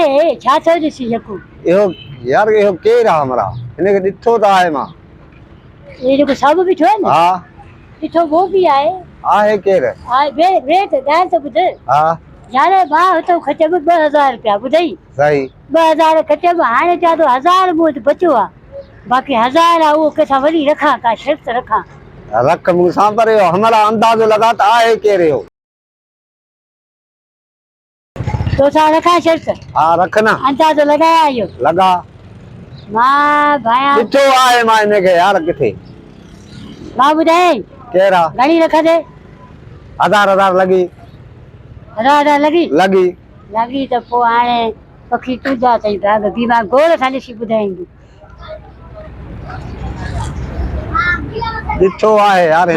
ए छा थो ॾिसी यकू यो यार यो केर आ हमरा इने के दिठो ता है मां ये जो सब भी छो ना हां दिठो वो भी आए आहे केर आ वे तो दाल तो बुध हां यारे बा तो खचे 2000 रुपया बुधई सही 2000 खचे हाने चा तो 1000 मुत बचो आ बाकी 1000 आ वो केसा वरी रखा का शर्त रखा रख मुसा पर यो हमरा अंदाजो लगात आहे केर यो तो सा रखा शर्त हां रखना अंदाजो लगाया यो लगा मां भाया दिठो आहे मां इने के यार किथे मां बुधाए केरा घणी रखा दे 1000 लगी 1000 लगी लगी तो पो हाने पखी तुजा तई भाग बीमा गोल थाने सी बुधाएंगी दिठो आहे यार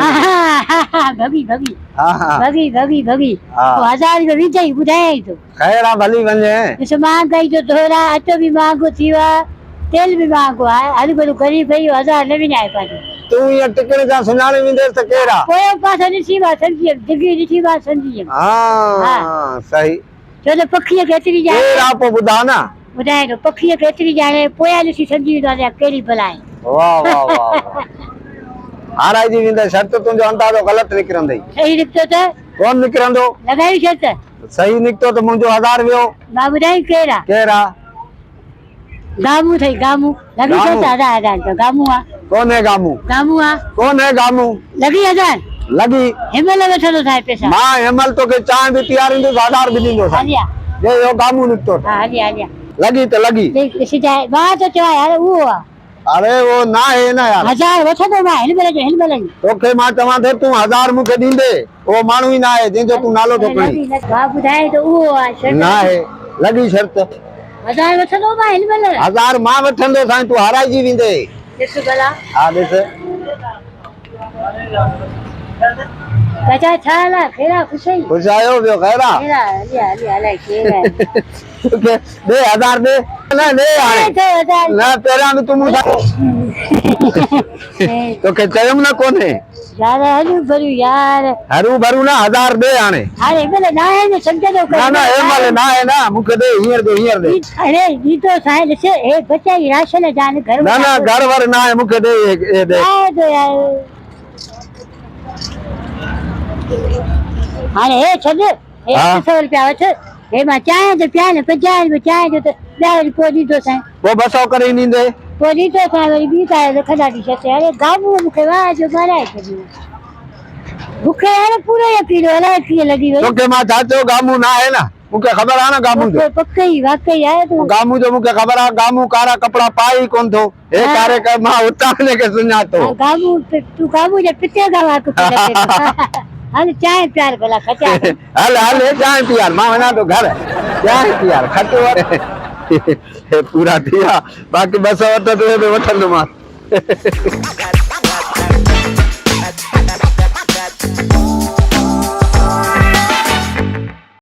भगी भगी हां हां भगी भगी भगी वो 1000 में विजय बुधाए तो खैरा भली वने इस मां गई तो थोड़ा अटो भी मांगो थीवा तेल भी मांगो है हर बड़ो गरीब भई 1000 न विनाए पाजे तू ये टिकने जा सुनाने में देर त केरा कोई पास नहीं सी बात समझी दिगी दी बात समझी हां सही चलो पखी केतरी जाए केरा पो बुधा ना बुधाए तो पखी केतरी जाए पोया दी समझी तो केरी भलाई वाह वाह वाह हाराई जी विंदे शर्त तुंजो अंदाजो गलत निकरंदई सही निकतो तो कौन निकरंदो लगाई शर्त सही निकतो तो मुंजो 1000 वियो बाबू दाई केरा केरा गामू थई गामू लगी गामू। तो 1000 तो गामू आ कौन है गामू कौन है गामू लगी 1000 लगी हिमल वेठो थाए पैसा मां हेमल तो के चाय भी तैयार इंदो 1000 भी दींदो हलिया जे यो गामू निकतो हां हलिया लगी तो लगी देख इसी जाए बात तो चाहे यार वो आ अरे वो ना है ना यार 1000 वठो तो मैं हिमल तोखे मां चवां थे तू 1000 मुके दींदे वो मानू ही ना है जिंजो तू नालो तो कणी बाबू दाई तो वो आ शर्त ना है लगी शर्त 1000 वठो तो मैं हिमल 1000 मां वठंदो साईं तू हाराई जी विंदे ॾिस भला हां ॾिस चाचा छाला फेरा खुशी खुश आयो बियो खैरा फेरा हलिया हलाई केरा तोखे दे 1000 दे ना दे हाणे ना पेरा में तू मुसा तोखे चयम ना कोने यार हलू भरू यार हरू भरू ना 1000 दे हाणे अरे भले ना है ने समझ दो ना ना ए माले ना है ना मुके दे हियर दे अरे ये तो साए से ए बच्चा ही राशन जान घर ना ना घर वर ना है मुके दे ए दे आए तो यार अरे ए छद ए 100 रुपया वठ ए मा चाय तो प्या ने 50 में चाय जो तो दाल कोदी तो साए वो बसो करे नींदे कोदी तो साए वरी बी का रखदा दी छते अरे गाबू मुके वा जो माराए छदी भूखे यार पूरा यकीन वाला की लगी वई तोखे मां चाचो गामू ना है ना मुके खबर आ ना गामू जो पक्की वाकई है तो गामू जो मुके खबर आ गामू कारा कपड़ा पाई कोन थो ए कारे का मां उतारने के सुना तो गामू तू गामू जे पिते गावा को हल चाय प्यार भला खचा हल चाय पियार मां वना तो घर चाय पियार खटो पूरा दिया बाकी बस वठ तो वठंदो मां